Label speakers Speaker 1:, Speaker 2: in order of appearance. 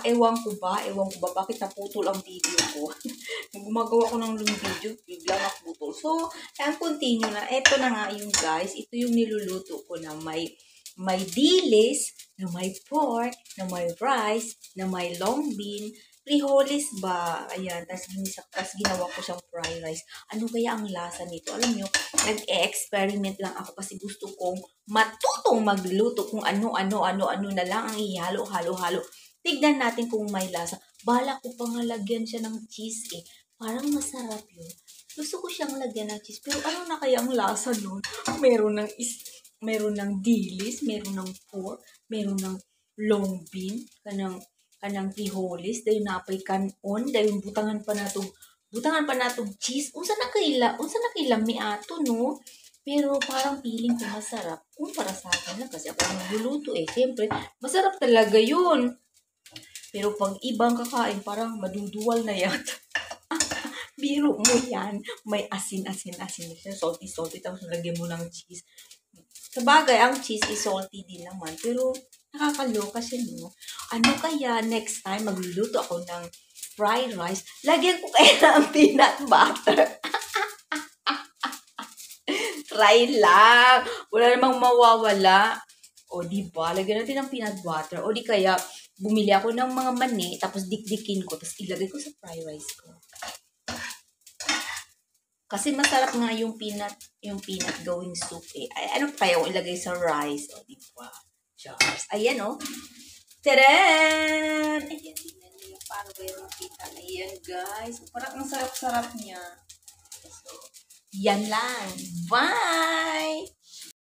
Speaker 1: ewan ko ba, bakit naputol ang video ko. Gumagawa ko ng video, bigla naputol. So, ayan, continue na. Ito na nga yung guys, ito yung niluluto ko na may dilis, na may pork, na may rice, na may long bean, frijoles ba? Ayan, tas ginawa ko siyang fried rice. Ano kaya ang lasa nito? Alam nyo, nag-e-experiment lang ako kasi gusto kong matutong magluto kung ano na lang ang ihalo-halo-halo. Tignan natin kung may lasa. Bala ko pa nga lagyan siya ng cheese eh. Parang masarap yun. Gusto ko siyang lagyan ng cheese. Pero ano na kaya ang lasa nun? Meron ng dilis, meron ng pork, meron ng long bean, kanang frijoles, dayon napay kanon, dayon butangan pa natong cheese. Unsa na kay lami ato no? Pero parang feeling ko masarap. Kung para sa akin lang kasi ako nagluluto eh. Siyempre, masarap talaga yun. Pero pag ibang kakain, parang maduduwal na yata. Biro mo yan. May asin na siya. Salty. Tapos lagyan mo ng cheese. Sabagay, ang cheese is salty din naman. Pero nakakaloka siya, no? Ano kaya next time magluluto ako ng fried rice? Lagyan ko kaya ng peanut butter. Try lang. Wala namang mawawala. O, diba? Lagyan natin ng peanut butter. O, di kaya, bumili ako ng mga mani, tapos dikdikin ko, tapos ilagay ko sa fried rice ko. Kasi masarap nga yung peanut gawing soup eh. Ay, ano kaya yung ilagay sa rice? O, diba? Jars. Ayan, o. Tadaan! Ayan, tingnan niyo. Paano ba yung makita? Ayan, guys. Parang ang sarap-sarap niya. So, yan lang. Bye!